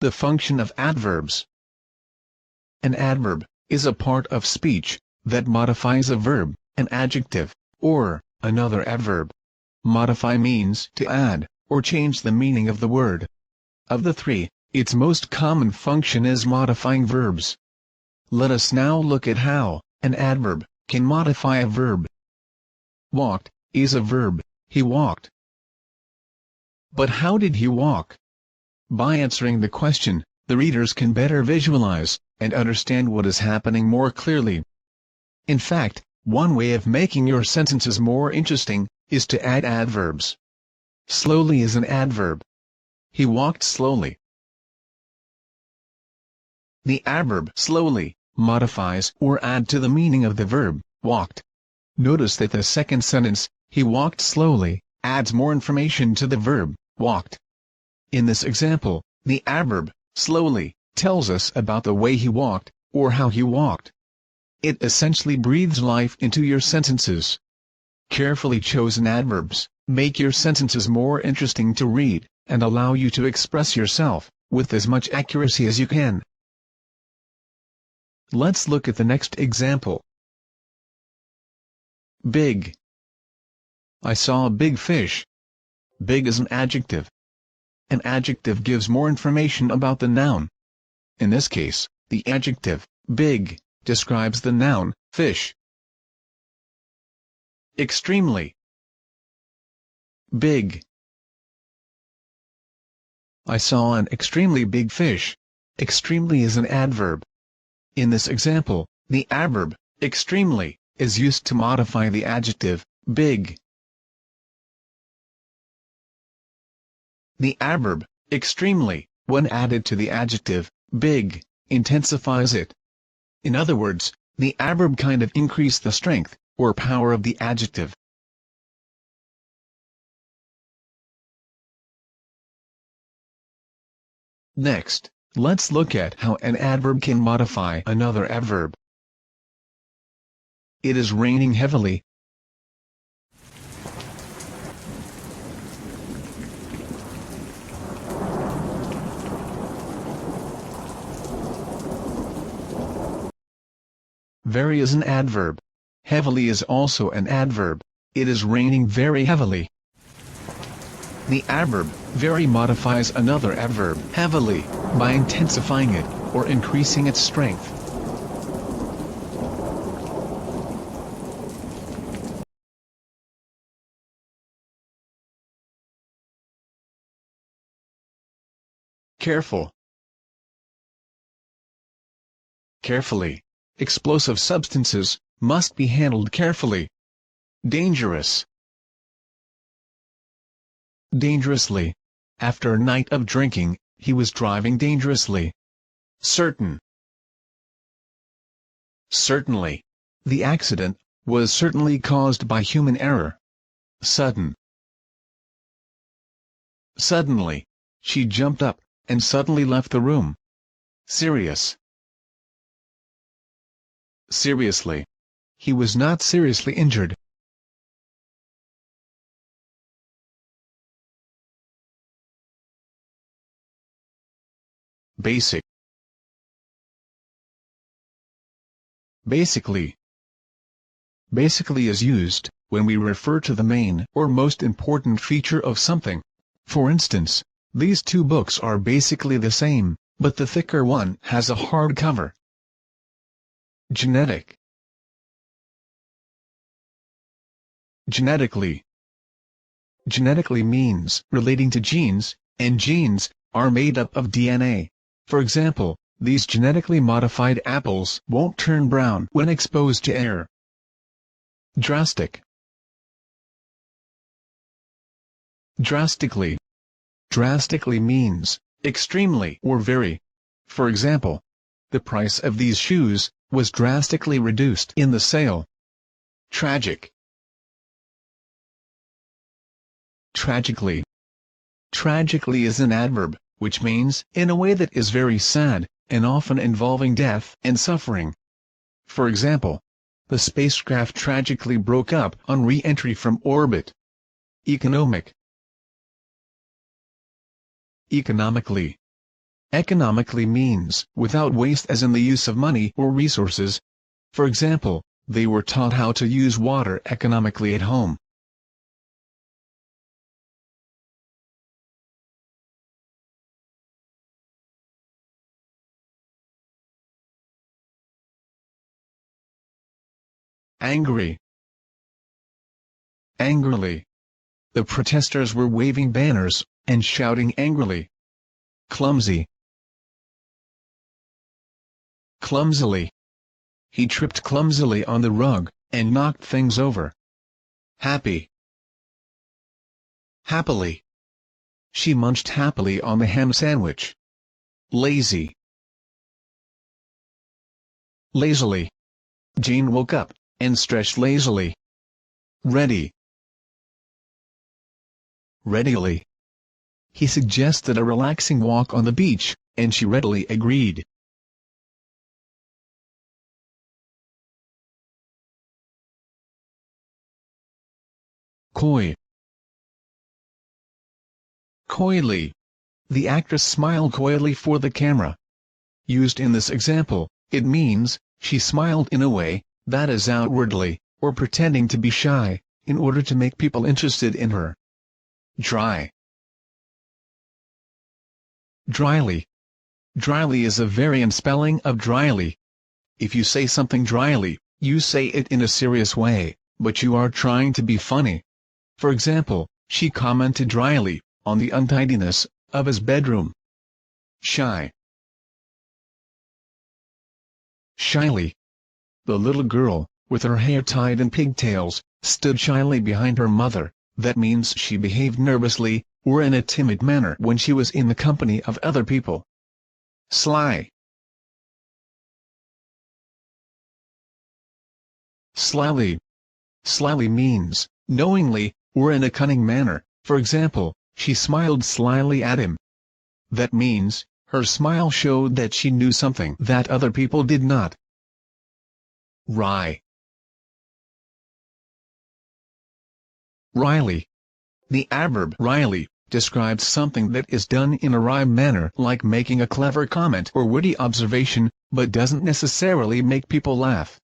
The function of adverbs. An adverb is a part of speech that modifies a verb, an adjective, or another adverb. Modify means to add or change the meaning of the word. Of the three, its most common function is modifying verbs. Let us now look at how an adverb can modify a verb. Walked is a verb. He walked. But how did he walk? By answering the question, the readers can better visualize and understand what is happening more clearly. In fact, one way of making your sentences more interesting is to add adverbs. Slowly is an adverb. He walked slowly. The adverb slowly modifies or adds to the meaning of the verb walked. Notice that the second sentence, he walked slowly, adds more information to the verb walked. In this example, the adverb slowly tells us about the way he walked, or how he walked. It essentially breathes life into your sentences. Carefully chosen adverbs make your sentences more interesting to read, and allow you to express yourself with as much accuracy as you can. Let's look at the next example. Big. I saw a big fish. Big is an adjective. An adjective gives more information about the noun. In this case, the adjective big describes the noun fish. Extremely. Big. I saw an extremely big fish. Extremely is an adverb. In this example, the adverb extremely is used to modify the adjective big. The adverb extremely, when added to the adjective big, intensifies it. In other words, the adverb kind of increased the strength or power of the adjective. Next, let's look at how an adverb can modify another adverb. It is raining heavily. Very is an adverb. Heavily is also an adverb. It is raining very heavily. The adverb very modifies another adverb heavily by intensifying it or increasing its strength. Careful. Carefully. Explosive substances must be handled carefully. Dangerous. Dangerously. After a night of drinking, he was driving dangerously. Certain. Certainly. The accident was certainly caused by human error. Sudden. Suddenly. She jumped up and suddenly left the room. Serious. Seriously. He was not seriously injured. Basic. Basically. Basically is used when we refer to the main or most important feature of something. For instance, these two books are basically the same, but the thicker one has a hard cover. Genetic. Genetically. Genetically means relating to genes, and genes are made up of DNA. For example, these genetically modified apples won't turn brown when exposed to air. Drastic. Drastically. Drastically means extremely or very. For example, the price of these shoes was drastically reduced in the sale. Tragic. Tragically. Tragically is an adverb, which means in a way that is very sad, and often involving death and suffering. For example, the spacecraft tragically broke up on re-entry from orbit. Economic. Economically. Economically means without waste, as in the use of money or resources. For example, they were taught how to use water economically at home. Angry. Angrily. The protesters were waving banners and shouting angrily. Clumsy. Clumsily. He tripped clumsily on the rug and knocked things over. Happy. Happily. She munched happily on the ham sandwich. Lazy. Lazily. Jane woke up and stretched lazily. Ready. Readily. He suggested a relaxing walk on the beach, and she readily agreed. Coy. Coyly. The actress smiled coyly for the camera. Used in this example, it means, she smiled in a way that is outwardly, or pretending to be shy, in order to make people interested in her. Dry. Dryly. Dryly is a variant spelling of dryly. If you say something dryly, you say it in a serious way, but you are trying to be funny. For example, she commented dryly on the untidiness of his bedroom. Shy. Shyly. The little girl, with her hair tied in pigtails, stood shyly behind her mother. That means she behaved nervously, or in a timid manner when she was in the company of other people. Sly. Slyly. Slyly means, knowingly, or in a cunning manner. For example, she smiled slyly at him. That means, her smile showed that she knew something that other people did not. Wry. Wryly. The adverb wryly describes something that is done in a wry manner, like making a clever comment or witty observation, but doesn't necessarily make people laugh.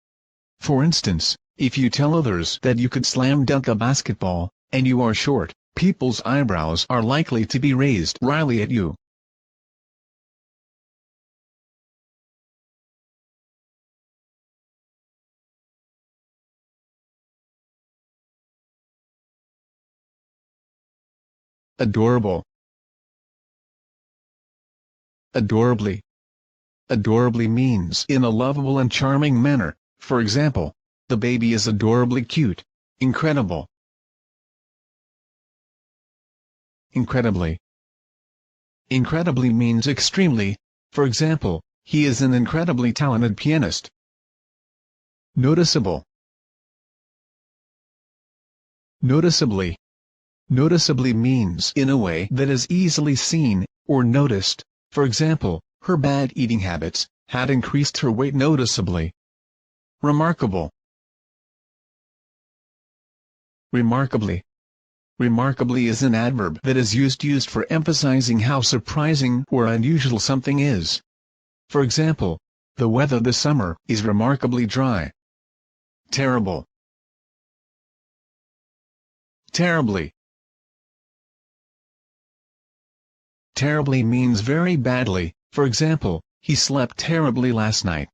For instance, if you tell others that you could slam dunk a basketball, and you are short, people's eyebrows are likely to be raised wryly at you. Adorable. Adorably. Adorably means in a lovable and charming manner. For example, the baby is adorably cute. Incredible. Incredibly. Incredibly means extremely. For example, he is an incredibly talented pianist. Noticeable. Noticeably. Noticeably means in a way that is easily seen, or noticed. For example, her bad eating habits had increased her weight noticeably. Remarkable. Remarkably. Remarkably is an adverb that is used for emphasizing how surprising or unusual something is. For example, the weather this summer is remarkably dry. Terrible. Terribly. Terribly means very badly. For example, he slept terribly last night.